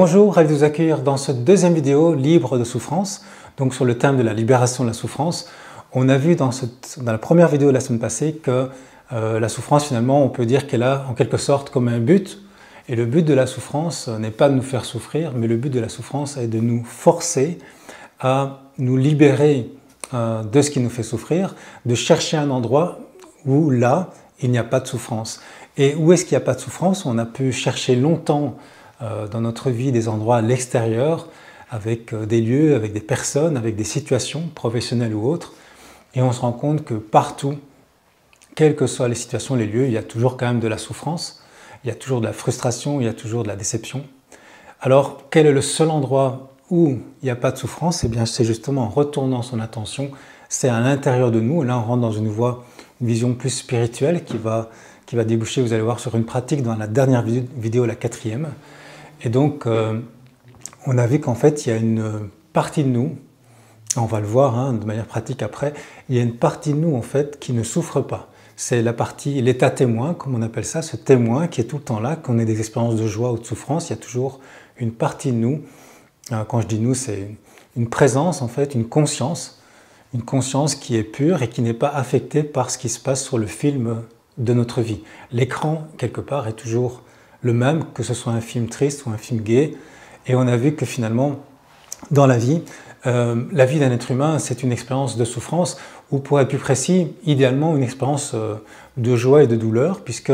Bonjour, ravi de vous accueillir dans cette deuxième vidéo libre de souffrance, donc sur le thème de la libération de la souffrance. On a vu dans la première vidéo de la semaine passée que la souffrance, finalement, on peut dire qu'elle a en quelque sorte comme un but. Et le but de la souffrance n'est pas de nous faire souffrir, mais le but de la souffrance est de nous forcer à nous libérer de ce qui nous fait souffrir, de chercher un endroit où là, il n'y a pas de souffrance. Et où est-ce qu'il n'y a pas de souffrance? On a pu chercher longtemps dans notre vie des endroits à l'extérieur, avec des lieux, avec des personnes, avec des situations professionnelles ou autres. Et on se rend compte que partout, quelles que soient les situations, les lieux, il y a toujours quand même de la souffrance, il y a toujours de la frustration, il y a toujours de la déception. Alors, quel est le seul endroit où il n'y a pas de souffrance? Eh bien, c'est justement en retournant son attention, c'est à l'intérieur de nous. Là, on rentre dans une vision plus spirituelle qui va déboucher, vous allez voir, sur une pratique dans la dernière vidéo, la 4e. Et donc, on a vu qu'en fait, il y a une partie de nous, on va le voir de manière pratique après, il y a une partie de nous en fait qui ne souffre pas. C'est la partie, l'état témoin, comme on appelle ça, ce témoin qui est tout le temps là, qu'on ait des expériences de joie ou de souffrance, il y a toujours une partie de nous, quand je dis nous, c'est une présence en fait, une conscience qui est pure et qui n'est pas affectée par ce qui se passe sur le film de notre vie. L'écran, quelque part, est toujours le même, que ce soit un film triste ou un film gai. Et on a vu que finalement, dans la vie d'un être humain, c'est une expérience de souffrance, ou pour être plus précis, idéalement une expérience de joie et de douleur, puisque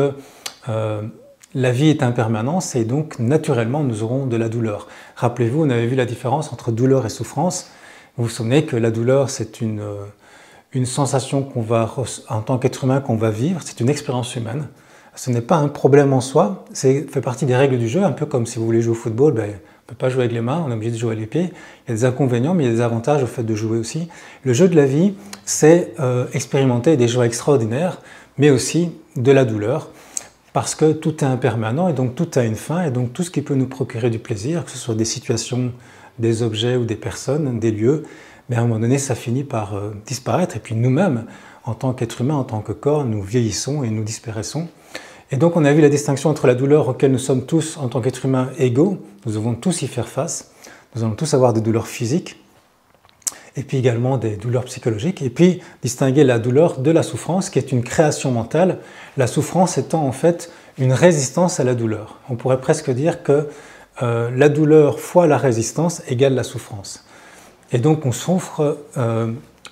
la vie est impermanence et donc naturellement nous aurons de la douleur. Rappelez-vous, on avait vu la différence entre douleur et souffrance. Vous vous souvenez que la douleur, c'est une sensation qu'on va, en tant qu'être humain, qu'on va vivre, c'est une expérience humaine. Ce n'est pas un problème en soi, ça fait partie des règles du jeu, un peu comme si vous voulez jouer au football, on ne peut pas jouer avec les mains, on est obligé de jouer avec les pieds. Il y a des inconvénients, mais il y a des avantages au fait de jouer aussi. Le jeu de la vie, c'est expérimenter des joies extraordinaires, mais aussi de la douleur, parce que tout est impermanent et donc tout a une fin, et donc tout ce qui peut nous procurer du plaisir, que ce soit des situations, des objets ou des personnes, des lieux, mais à un moment donné, ça finit par disparaître. Et puis nous-mêmes, en tant qu'être humain, en tant que corps, nous vieillissons et nous disparaissons. Et donc on a vu la distinction entre la douleur auquel nous sommes tous, en tant qu'être humain, égaux. Nous devons tous y faire face. Nous allons tous avoir des douleurs physiques, et puis également des douleurs psychologiques. Et puis distinguer la douleur de la souffrance, qui est une création mentale. La souffrance étant en fait une résistance à la douleur. On pourrait presque dire que la douleur fois la résistance égale la souffrance. Et donc on souffre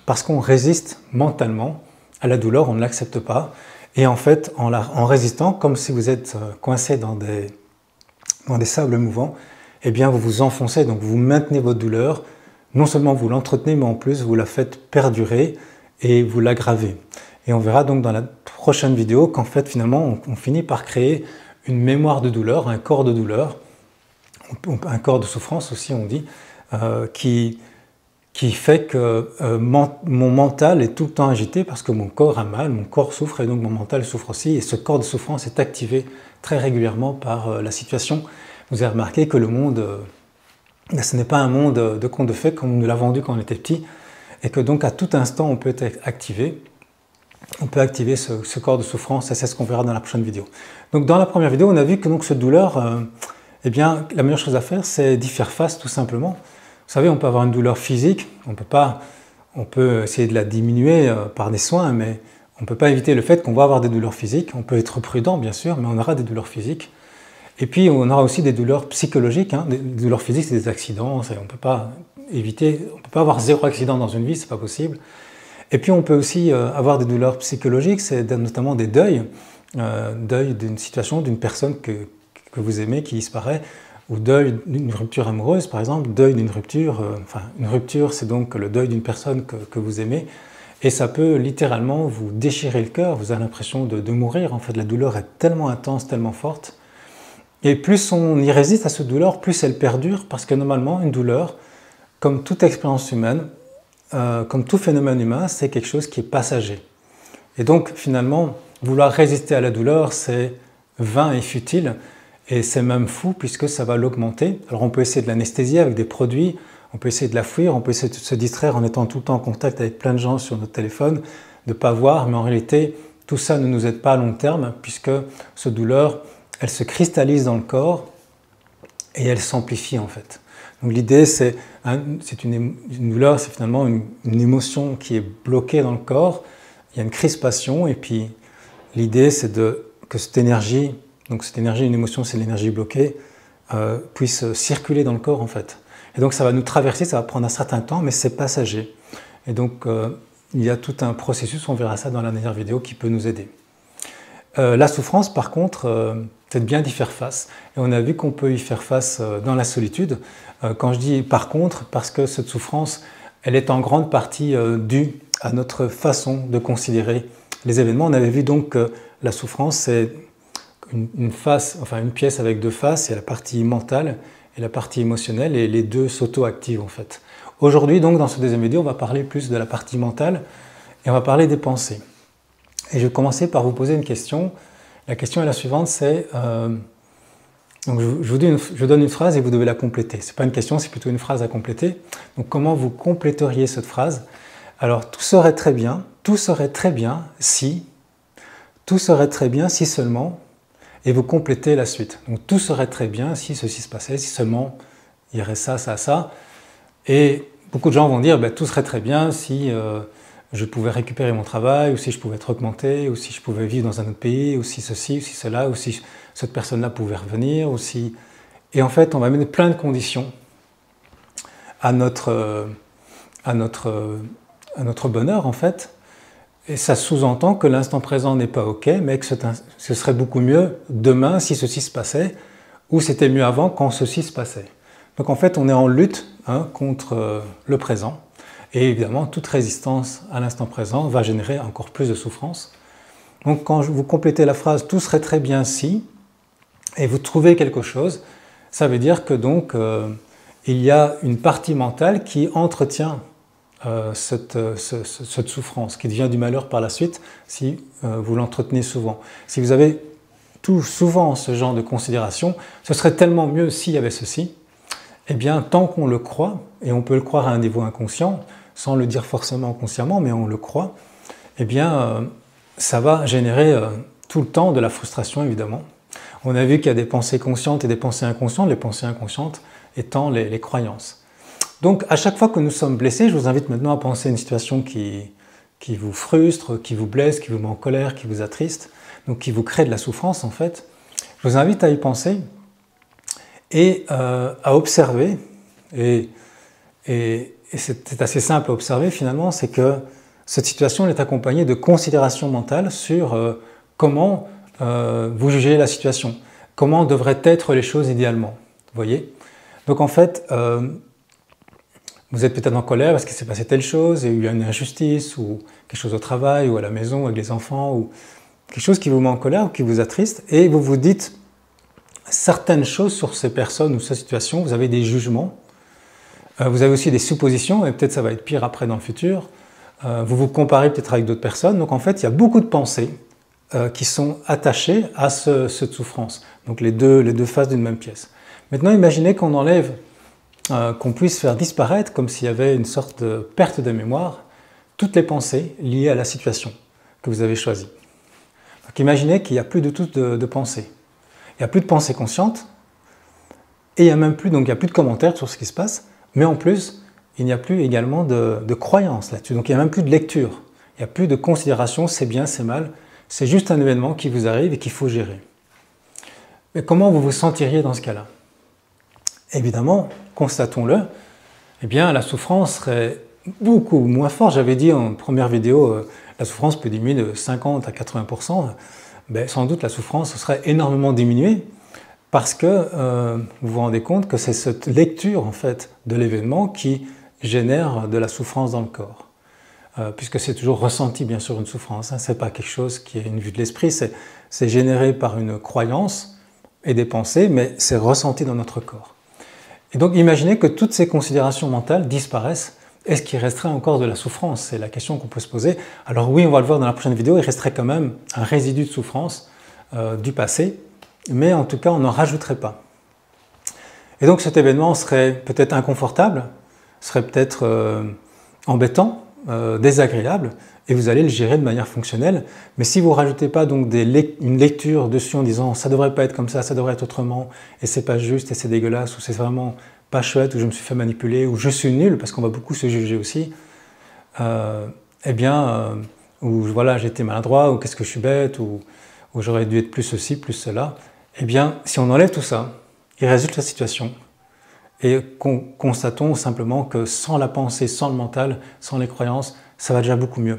parce qu'on résiste mentalement à la douleur, on ne l'accepte pas. Et en fait, en résistant, comme si vous êtes coincé dans des sables mouvants, eh bien vous vous enfoncez, donc vous maintenez votre douleur. Non seulement vous l'entretenez, mais en plus vous la faites perdurer et vous l'aggravez. Et on verra donc dans la prochaine vidéo qu'en fait finalement on finit par créer une mémoire de douleur, un corps de douleur, un corps de souffrance aussi on dit, qui fait que mon mental est tout le temps agité parce que mon corps a mal, mon corps souffre et donc mon mental souffre aussi. Et ce corps de souffrance est activé très régulièrement par la situation. Vous avez remarqué que le monde, ce n'est pas un monde de contes de fées comme on nous l'a vendu quand on était petit, et que donc à tout instant on peut être activé. On peut activer ce corps de souffrance et c'est ce qu'on verra dans la prochaine vidéo. Donc dans la première vidéo, on a vu que donc cette douleur, eh bien la meilleure chose à faire, c'est d'y faire face tout simplement. Vous savez, on peut avoir une douleur physique, on peut essayer de la diminuer par des soins, mais on ne peut pas éviter le fait qu'on va avoir des douleurs physiques. On peut être prudent, bien sûr, mais on aura des douleurs physiques. Et puis, on aura aussi des douleurs psychologiques. Des douleurs physiques, c'est des accidents, on ne peut pas éviter, on ne peut pas avoir 0 accident dans une vie, c'est pas possible. Et puis, on peut aussi avoir des douleurs psychologiques, c'est notamment des deuils, deuil d'une situation, d'une personne que vous aimez qui disparaît, ou deuil d'une rupture amoureuse, par exemple, deuil d'une rupture, une rupture, c'est donc le deuil d'une personne que vous aimez, et ça peut littéralement vous déchirer le cœur, vous avez l'impression de mourir, en fait, la douleur est tellement intense, tellement forte, et plus on y résiste à cette douleur, plus elle perdure, parce que normalement, une douleur, comme toute expérience humaine, comme tout phénomène humain, c'est quelque chose qui est passager. Et donc, finalement, vouloir résister à la douleur, c'est vain et futile, et c'est même fou puisque ça va l'augmenter. Alors on peut essayer de l'anesthésier avec des produits, on peut essayer de la fuir, on peut essayer de se distraire en étant tout le temps en contact avec plein de gens sur notre téléphone, de ne pas voir, mais en réalité tout ça ne nous aide pas à long terme puisque cette douleur, elle se cristallise dans le corps et elle s'amplifie en fait. Donc l'idée, c'est une douleur, c'est finalement une émotion qui est bloquée dans le corps, il y a une crispation, et puis l'idée, c'est que cette énergie, une émotion, c'est l'énergie bloquée, puisse circuler dans le corps en fait. Et donc ça va nous traverser, ça va prendre un certain temps, mais c'est passager. Et donc il y a tout un processus, on verra ça dans la dernière vidéo, qui peut nous aider. La souffrance, par contre, c'est bien d'y faire face. Et on a vu qu'on peut y faire face dans la solitude. Quand je dis par contre, parce que cette souffrance, elle est en grande partie due à notre façon de considérer les événements. On avait vu donc que la souffrance, c'est une pièce avec deux faces, il y a la partie mentale et la partie émotionnelle, et les deux s'auto-activent en fait. Aujourd'hui, donc, dans ce deuxième vidéo, on va parler plus de la partie mentale et on va parler des pensées. Et je vais commencer par vous poser une question. La question est la suivante, c'est... donc je vous donne une phrase et vous devez la compléter. Ce n'est pas une question, c'est plutôt une phrase à compléter. Donc comment vous compléteriez cette phrase? Alors, tout serait très bien si... Tout serait très bien si seulement... Et vous complétez la suite. Donc tout serait très bien si ceci se passait, si seulement il y aurait ça, ça, ça. Et beaucoup de gens vont dire, tout serait très bien si je pouvais récupérer mon travail, ou si je pouvais être augmenté, ou si je pouvais vivre dans un autre pays, ou si ceci, ou si cela, ou si cette personne-là pouvait revenir, ou si... Et en fait, on va mettre plein de conditions à notre bonheur, en fait. Et ça sous-entend que l'instant présent n'est pas OK, mais que ce serait beaucoup mieux demain si ceci se passait, ou c'était mieux avant quand ceci se passait. Donc en fait, on est en lutte contre le présent. Et évidemment, toute résistance à l'instant présent va générer encore plus de souffrance. Donc quand vous complétez la phrase « tout serait très bien si » et vous trouvez quelque chose, ça veut dire que donc il y a une partie mentale qui entretient cette souffrance, qui devient du malheur par la suite si vous l'entretenez souvent. Si vous avez souvent ce genre de considération, ce serait tellement mieux s'il y avait ceci, eh bien tant qu'on le croit, et on peut le croire à un niveau inconscient, sans le dire forcément consciemment, mais on le croit, eh bien ça va générer tout le temps de la frustration évidemment. On a vu qu'il y a des pensées conscientes et des pensées inconscientes, les pensées inconscientes étant les croyances. Donc, à chaque fois que nous sommes blessés, je vous invite maintenant à penser à une situation qui vous frustre, qui vous blesse, qui vous met en colère, qui vous attriste, donc qui vous crée de la souffrance en fait. Je vous invite à y penser et à observer. Et c'est assez simple à observer finalement, c'est que cette situation est accompagnée de considérations mentales sur comment vous jugez la situation, comment devraient être les choses idéalement. Vous voyez? Donc en fait, vous êtes peut-être en colère parce qu'il s'est passé telle chose, il y a eu une injustice, ou quelque chose au travail, ou à la maison, avec les enfants, ou quelque chose qui vous met en colère, ou qui vous attriste, et vous vous dites certaines choses sur ces personnes ou ces situations, vous avez des jugements, vous avez aussi des suppositions, et peut-être ça va être pire après dans le futur, vous vous comparez peut-être avec d'autres personnes, donc en fait il y a beaucoup de pensées qui sont attachées à cette souffrance, donc les deux faces d'une même pièce. Maintenant imaginez qu'on enlève qu'on puisse faire disparaître, comme s'il y avait une sorte de perte de mémoire, toutes les pensées liées à la situation que vous avez choisie. Donc imaginez qu'il n'y a plus du tout de pensées. Il n'y a plus de pensées conscientes, et il n'y a même plus, donc il n'y a plus de commentaires sur ce qui se passe, mais en plus, il n'y a plus également de croyances là-dessus. Donc il n'y a même plus de lecture, il n'y a plus de considération, c'est bien, c'est mal, c'est juste un événement qui vous arrive et qu'il faut gérer. Mais comment vous vous sentiriez dans ce cas-là? Évidemment, constatons-le, eh bien la souffrance serait beaucoup moins forte. J'avais dit en première vidéo, la souffrance peut diminuer de 50 à 80%. Ben, sans doute la souffrance serait énormément diminuée parce que vous vous rendez compte que c'est cette lecture en fait de l'événement qui génère de la souffrance dans le corps. Puisque c'est toujours ressenti bien sûr une souffrance, hein. Ce n'est pas quelque chose qui est une vue de l'esprit, c'est généré par une croyance et des pensées, mais c'est ressenti dans notre corps. Et donc imaginez que toutes ces considérations mentales disparaissent. Est-ce qu'il resterait encore de la souffrance? C'est la question qu'on peut se poser. Alors oui, on va le voir dans la prochaine vidéo, il resterait quand même un résidu de souffrance du passé, mais en tout cas on n'en rajouterait pas. Et donc cet événement serait peut-être inconfortable, serait peut-être embêtant, désagréable et vous allez le gérer de manière fonctionnelle. Mais si vous ne rajoutez pas donc une lecture dessus en disant ça ne devrait pas être comme ça devrait être autrement, et c'est pas juste, et c'est dégueulasse, ou c'est vraiment pas chouette, ou je me suis fait manipuler, ou je suis nul, parce qu'on va beaucoup se juger aussi, ou voilà, j'ai été maladroit, ou qu'est-ce que je suis bête, ou j'aurais dû être plus ceci, plus cela, eh bien, si on enlève tout ça, il résulte la situation. Et constatons simplement que sans la pensée, sans le mental, sans les croyances, ça va déjà beaucoup mieux.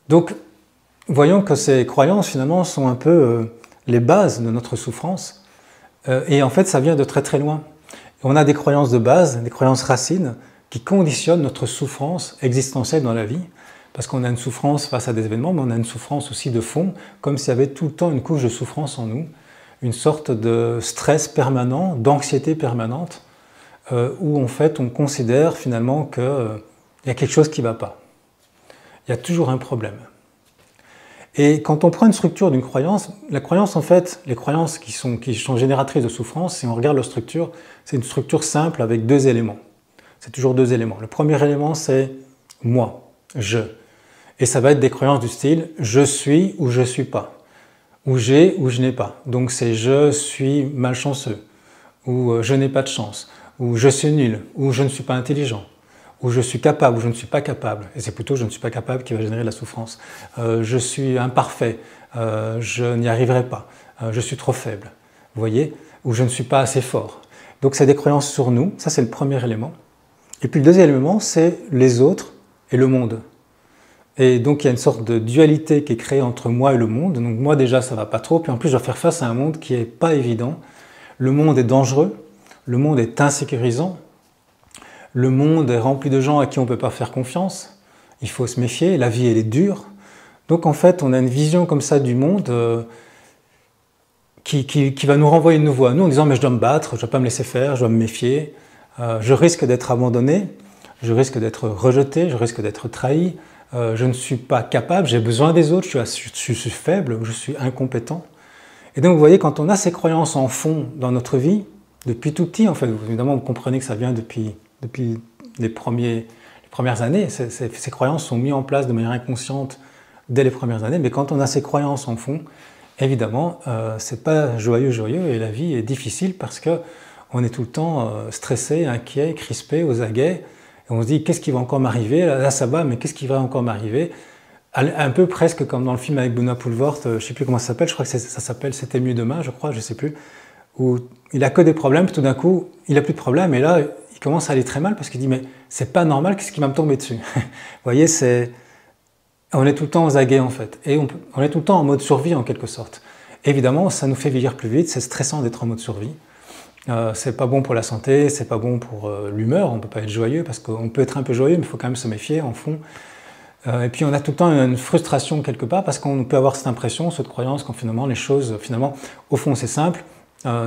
Donc, voyons que ces croyances, finalement, sont un peu les bases de notre souffrance. Et en fait, ça vient de très très loin. On a des croyances de base, des croyances racines, qui conditionnent notre souffrance existentielle dans la vie. Parce qu'on a une souffrance face à des événements, mais on a une souffrance aussi de fond, comme s'il y avait tout le temps une couche de souffrance en nous, une sorte de stress permanent, d'anxiété permanente, où en fait on considère finalement qu'il y a quelque chose qui ne va pas. Il y a toujours un problème. Et quand on prend une structure d'une croyance, la croyance en fait, les croyances qui sont génératrices de souffrance, si on regarde leur structure, c'est une structure simple avec deux éléments. C'est toujours deux éléments. Le premier élément c'est moi, je. Et ça va être des croyances du style « je suis » ou « je ne suis pas », ou « j'ai » ou « je n'ai pas ». Donc c'est « je suis malchanceux », ou « je n'ai pas de chance », ou « je suis nul », ou « je ne suis pas intelligent », ou « je suis capable » ou « je ne suis pas capable ». Et c'est plutôt « je ne suis pas capable » qui va générer de la souffrance. Je suis imparfait, je n'y arriverai pas, je suis trop faible, vous voyez, ou je ne suis pas assez fort. Donc c'est des croyances sur nous, ça c'est le premier élément. Et puis le deuxième élément, c'est les autres et le monde. Et donc il y a une sorte de dualité qui est créée entre moi et le monde. Donc moi déjà ça va pas trop, puis en plus je dois faire face à un monde qui est pas évident. Le monde est dangereux, le monde est insécurisant, le monde est rempli de gens à qui on ne peut pas faire confiance, il faut se méfier, la vie elle est dure. Donc en fait on a une vision comme ça du monde qui va nous renvoyer une nouvelle voie, nous en disant mais je dois me battre, je ne dois pas me laisser faire, je dois me méfier, je risque d'être abandonné, je risque d'être rejeté, je risque d'être trahi. Je ne suis pas capable, j'ai besoin des autres, je suis faible, je suis incompétent. Et donc vous voyez, quand on a ces croyances en fond dans notre vie, depuis tout petit en fait, évidemment vous comprenez que ça vient depuis les premières années, ces croyances sont mises en place de manière inconsciente dès les premières années, mais quand on a ces croyances en fond, évidemment, c'est pas joyeux et la vie est difficile parce qu'on est tout le temps stressé, inquiet, crispé, aux aguets. Et on se dit, qu'est-ce qui va encore m'arriver? Là, ça va, mais qu'est-ce qui va encore m'arriver? Un peu presque comme dans le film avec Benoît Poelvoort, je ne sais plus comment ça s'appelle, je crois que ça s'appelle C'était mieux demain, je crois, je ne sais plus, où il a que des problèmes, puis tout d'un coup, il n'a plus de problème, et là, il commence à aller très mal parce qu'il dit, mais c'est pas normal, qu'est-ce qui va me tomber dessus? Vous voyez, on est tout le temps aux aguets en fait, et on est tout le temps en mode survie en quelque sorte. Évidemment, ça nous fait vieillir plus vite, c'est stressant d'être en mode survie. C'est pas bon pour la santé, c'est pas bon pour l'humeur, on ne peut pas être joyeux parce qu'on peut être un peu joyeux mais il faut quand même se méfier en fond. Et puis on a tout le temps une frustration quelque part parce qu'on peut avoir cette impression, cette croyance qu'en finalement les choses, finalement, au fond c'est simple.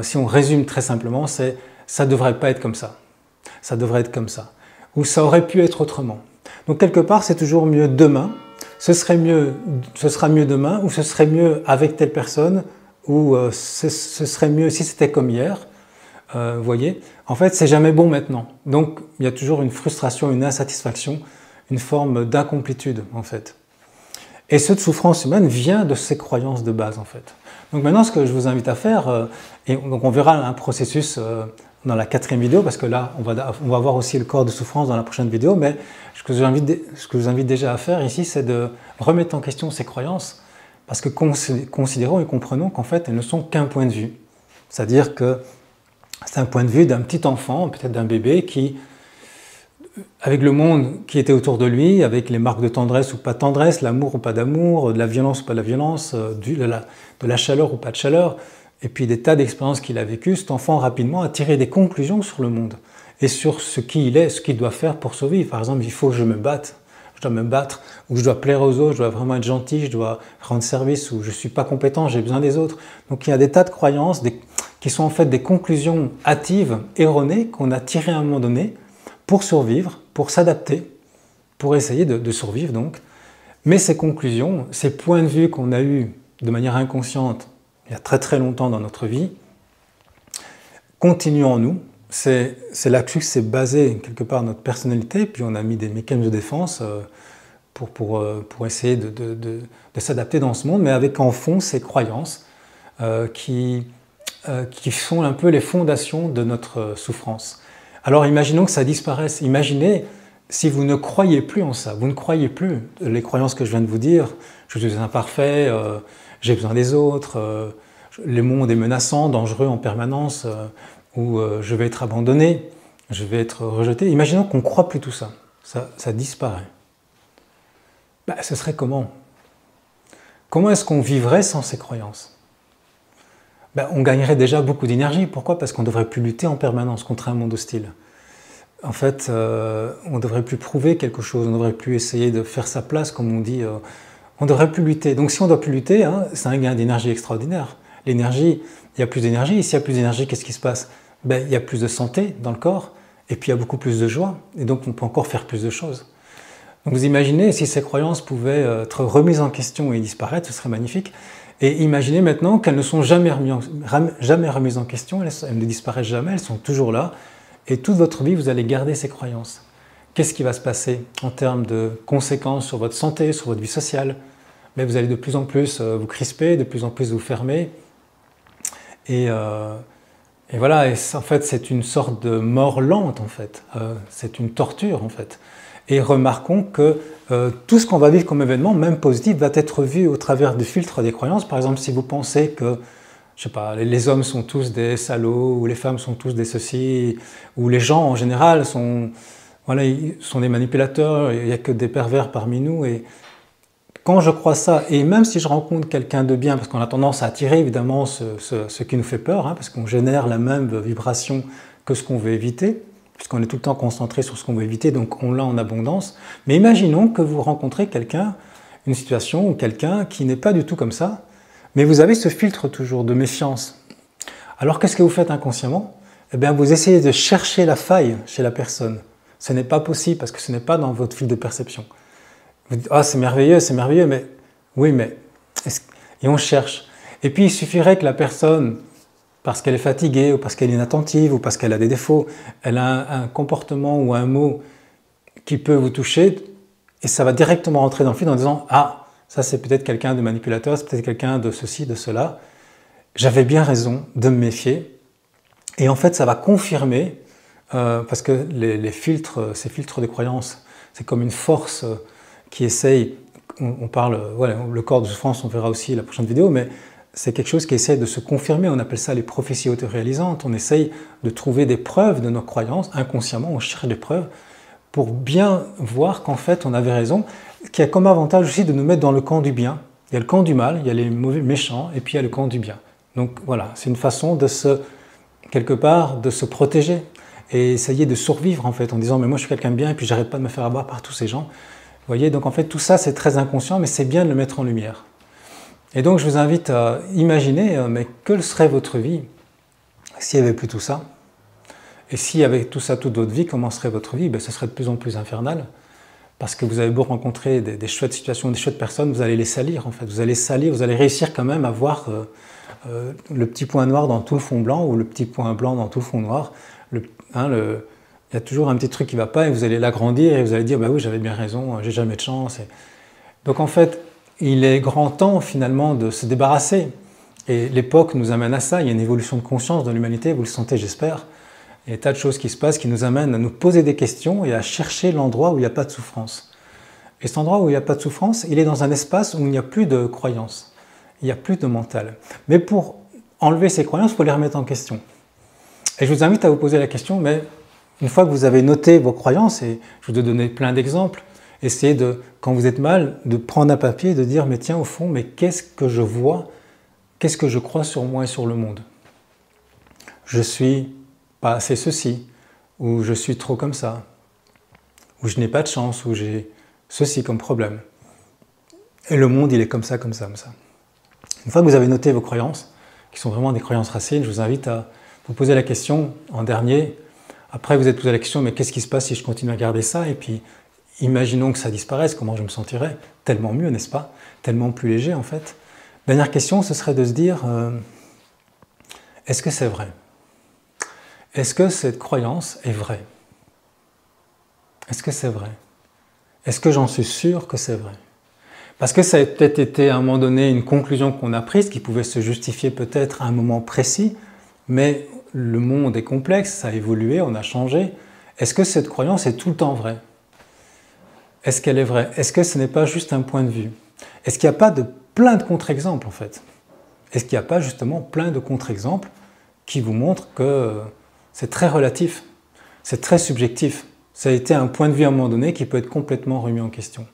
Si on résume très simplement, c'est ça devrait pas être comme ça, ça devrait être comme ça, ou ça aurait pu être autrement. Donc quelque part c'est toujours mieux demain, ce sera mieux demain, ou ce serait mieux avec telle personne, ou ce serait mieux si c'était comme hier. Vous voyez, en fait, c'est jamais bon maintenant. Donc, il y a toujours une frustration, une insatisfaction, une forme d'incomplétude, en fait. Et cette souffrance humaine vient de ces croyances de base, en fait. Donc maintenant, ce que je vous invite à faire, et donc on verra un processus dans la 4e vidéo, parce que là, on va voir aussi le corps de souffrance dans la prochaine vidéo, mais ce que je vous invite déjà à faire ici, c'est de remettre en question ces croyances, parce que considérons et comprenons qu'en fait, elles ne sont qu'un point de vue. C'est-à-dire que c'est un point de vue d'un petit enfant, peut-être d'un bébé, qui, avec le monde qui était autour de lui, avec les marques de tendresse ou pas de tendresse, l'amour ou pas d'amour, de la violence ou pas de la violence, de la chaleur ou pas de chaleur, et puis des tas d'expériences qu'il a vécues, cet enfant rapidement a tiré des conclusions sur le monde et sur ce qu'il est, ce qu'il doit faire pour survivre. Par exemple, il faut que je me batte, je dois me battre, ou je dois plaire aux autres, je dois vraiment être gentil, je dois rendre service, ou je ne suis pas compétent, j'ai besoin des autres. Donc il y a des tas de croyances qui sont en fait des conclusions hâtives, erronées, qu'on a tirées à un moment donné pour survivre, pour s'adapter, pour essayer de survivre donc. Mais ces conclusions, ces points de vue qu'on a eus de manière inconsciente il y a très très longtemps dans notre vie, continuent en nous, c'est là-dessus que c'est basé quelque part notre personnalité, puis on a mis des mécanismes de défense pour essayer de s'adapter dans ce monde, mais avec en fond ces croyances qui sont un peu les fondations de notre souffrance. Alors imaginons que ça disparaisse. Imaginez si vous ne croyez plus en ça, vous ne croyez plus les croyances que je viens de vous dire, je suis imparfait, j'ai besoin des autres, le monde est menaçant, dangereux en permanence, ou je vais être abandonné, je vais être rejeté. Imaginons qu'on ne croit plus tout ça, ça disparaît. Ben, ce serait comment? Comment est-ce qu'on vivrait sans ces croyances? Ben, on gagnerait déjà beaucoup d'énergie. Pourquoi? Parce qu'on ne devrait plus lutter en permanence contre un monde hostile. En fait, on ne devrait plus prouver quelque chose, on ne devrait plus essayer de faire sa place, comme on dit. On ne devrait plus lutter. Donc si on ne doit plus lutter, hein, c'est un gain d'énergie extraordinaire. L'énergie, il y a plus d'énergie. Et s'il y a plus d'énergie, qu'est-ce qui se passe? Ben, il y a plus de santé dans le corps, et puis il y a beaucoup plus de joie. Et donc on peut encore faire plus de choses. Donc vous imaginez, si ces croyances pouvaient être remises en question et disparaître, ce serait magnifique. Et imaginez maintenant qu'elles ne sont jamais remises en question, elles ne disparaissent jamais, elles sont toujours là. Et toute votre vie, vous allez garder ces croyances. Qu'est-ce qui va se passer en termes de conséquences sur votre santé, sur votre vie sociale? Mais vous allez de plus en plus vous crisper, de plus en plus vous fermer. Et voilà, et en fait, c'est une sorte de mort lente, en fait. C'est une torture, en fait. Et remarquons que tout ce qu'on va vivre comme événement, même positif, va être vu au travers du filtre des croyances. Par exemple, si vous pensez que, je sais pas, les hommes sont tous des salauds, ou les femmes sont tous des ceci, ou les gens en général sont, voilà, ils sont des manipulateurs, il n'y a que des pervers parmi nous. Et quand je crois ça, et même si je rencontre quelqu'un de bien, parce qu'on a tendance à attirer évidemment ce qui nous fait peur, hein, parce qu'on génère la même vibration que ce qu'on veut éviter, puisqu'on est tout le temps concentré sur ce qu'on veut éviter, donc on l'a en abondance. Mais imaginons que vous rencontrez quelqu'un, une situation ou quelqu'un qui n'est pas du tout comme ça, mais vous avez ce filtre toujours de méfiance. Alors qu'est-ce que vous faites inconsciemment? Eh bien, vous essayez de chercher la faille chez la personne. Ce n'est pas possible parce que ce n'est pas dans votre fil de perception. Vous dites, ah, c'est merveilleux, mais oui, mais... Et on cherche. Et puis, il suffirait que la personne, parce qu'elle est fatiguée, ou parce qu'elle est inattentive, ou parce qu'elle a des défauts, elle a un comportement ou un mot qui peut vous toucher, et ça va directement rentrer dans le fil en disant « Ah, ça c'est peut-être quelqu'un de manipulateur, c'est peut-être quelqu'un de ceci, de cela. J'avais bien raison de me méfier. » Et en fait, ça va confirmer, parce que ces filtres de croyance, c'est comme une force qui essaye, on parle, voilà, le corps de souffrance, on verra aussi la prochaine vidéo, mais c'est quelque chose qui essaie de se confirmer, on appelle ça les prophéties autoréalisantes, on essaye de trouver des preuves de nos croyances, inconsciemment on cherche des preuves pour bien voir qu'en fait on avait raison, qui a comme avantage aussi de nous mettre dans le camp du bien. Il y a le camp du mal, il y a les mauvais méchants, et puis il y a le camp du bien. Donc voilà, c'est une façon de quelque part, de se protéger et essayer de survivre en fait, en disant mais moi je suis quelqu'un de bien et puis j'arrête pas de me faire abattre par tous ces gens. Vous voyez, donc en fait tout ça c'est très inconscient, mais c'est bien de le mettre en lumière. Et donc je vous invite à imaginer, mais quelle serait votre vie s'il n'y avait plus tout ça? Et s'il y avait tout ça toute votre vie, comment serait votre vie? Ben, ce serait de plus en plus infernal. Parce que vous avez beau rencontrer des chouettes situations, des chouettes personnes, vous allez les salir en fait. Vous allez salir, vous allez réussir quand même à voir le petit point noir dans tout le fond blanc ou le petit point blanc dans tout le fond noir. Il y a toujours un petit truc qui ne va pas et vous allez l'agrandir et vous allez dire bah oui j'avais bien raison, j'ai jamais de chance. Donc en fait, il est grand temps finalement de se débarrasser. Et l'époque nous amène à ça, il y a une évolution de conscience dans l'humanité, vous le sentez j'espère. Il y a des tas de choses qui se passent qui nous amènent à nous poser des questions et à chercher l'endroit où il n'y a pas de souffrance. Et cet endroit où il n'y a pas de souffrance, il est dans un espace où il n'y a plus de croyances, il n'y a plus de mental. Mais pour enlever ces croyances, il faut les remettre en question. Et je vous invite à vous poser la question, mais une fois que vous avez noté vos croyances, et je vous ai donné plein d'exemples, essayez de, quand vous êtes mal, de prendre un papier et de dire, mais tiens, au fond, mais qu'est-ce que je vois, qu'est-ce que je crois sur moi et sur le monde? Je suis pas assez ceci, ou je suis trop comme ça, ou je n'ai pas de chance, ou j'ai ceci comme problème. Et le monde, il est comme ça, comme ça, comme ça. Une fois que vous avez noté vos croyances, qui sont vraiment des croyances racines, je vous invite à vous poser la question en dernier. Après, vous êtes posé la question, mais qu'est-ce qui se passe si je continue à garder ça? Et puis, imaginons que ça disparaisse, comment je me sentirais? Tellement mieux, n'est-ce pas? Tellement plus léger, en fait. Dernière question, ce serait de se dire, est-ce que c'est vrai? est-ce que cette croyance est vraie? Est-ce que c'est vrai? Est-ce que j'en suis sûr que c'est vrai? Parce que ça a peut-être été à un moment donné une conclusion qu'on a prise qui pouvait se justifier peut-être à un moment précis, mais le monde est complexe, ça a évolué, on a changé. Est-ce que cette croyance est tout le temps vraie? Est-ce qu'elle est vraie? Est-ce que ce n'est pas juste un point de vue? Est-ce qu'il n'y a pas plein de contre-exemples en fait? Est-ce qu'il n'y a pas justement plein de contre-exemples qui vous montrent que c'est très relatif, c'est très subjectif? Ça a été un point de vue à un moment donné qui peut être complètement remis en question.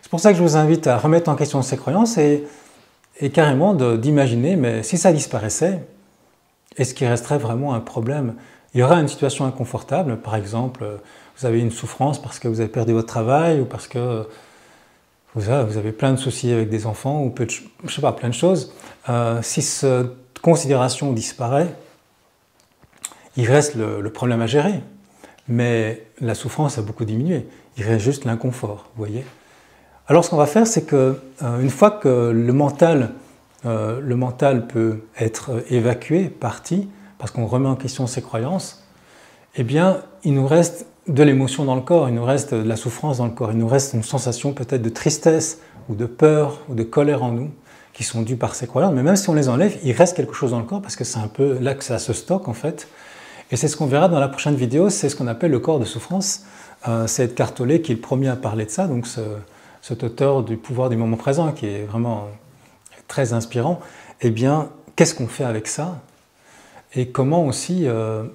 C'est pour ça que je vous invite à remettre en question ces croyances et carrément d'imaginer, mais si ça disparaissait, est-ce qu'il resterait vraiment un problème? Il y aura une situation inconfortable, par exemple, vous avez une souffrance parce que vous avez perdu votre travail ou parce que vous avez plein de soucis avec des enfants ou je sais pas, plein de choses. Si cette considération disparaît, il reste le problème à gérer. Mais la souffrance a beaucoup diminué. Il reste juste l'inconfort, vous voyez. Alors ce qu'on va faire, c'est que une fois que le mental peut être évacué, parti, parce qu'on remet en question ses croyances, eh bien, il nous reste de l'émotion dans le corps, il nous reste de la souffrance dans le corps, il nous reste une sensation peut-être de tristesse ou de peur ou de colère en nous qui sont dues par ces croyances. Mais même si on les enlève, il reste quelque chose dans le corps parce que c'est un peu là que ça se stocke en fait. Et c'est ce qu'on verra dans la prochaine vidéo, c'est ce qu'on appelle le corps de souffrance. C'est Eckhart Tolle qui est le premier à parler de ça, donc cet auteur du pouvoir du moment présent qui est vraiment très inspirant. Eh bien, qu'est-ce qu'on fait avec ça? Et comment aussi,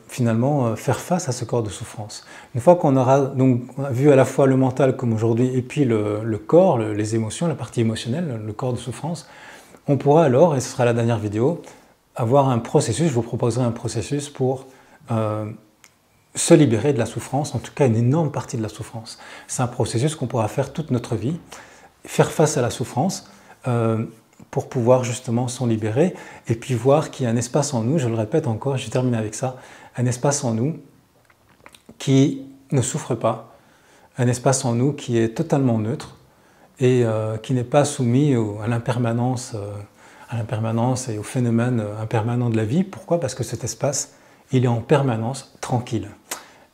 finalement, faire face à ce corps de souffrance? Une fois qu'on aura donc vu à la fois le mental comme aujourd'hui, et puis le corps, les émotions, la partie émotionnelle, le corps de souffrance, on pourra alors, et ce sera la dernière vidéo, avoir un processus, je vous proposerai un processus pour se libérer de la souffrance, en tout cas une énorme partie de la souffrance. C'est un processus qu'on pourra faire toute notre vie, faire face à la souffrance pour pouvoir justement s'en libérer et puis voir qu'il y a un espace en nous, je le répète encore, je termine avec ça, un espace en nous qui ne souffre pas, un espace en nous qui est totalement neutre et qui n'est pas soumis à l'impermanence et au phénomène impermanent de la vie. Pourquoi? Parce que cet espace, il est en permanence tranquille.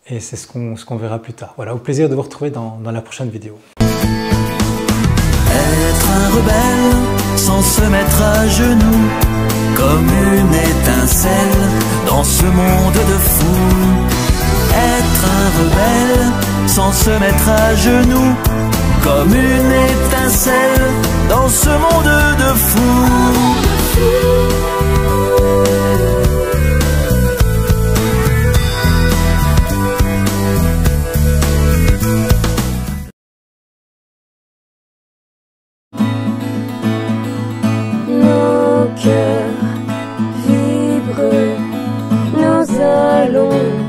Et c'est ce qu'on verra plus tard. Voilà, au plaisir de vous retrouver dans la prochaine vidéo. Être un rebelle sans se mettre à genoux, comme une étincelle dans ce monde de fous. Être un rebelle sans se mettre à genoux, comme une étincelle dans ce monde de fous. Nos cœurs vibrent, nous allons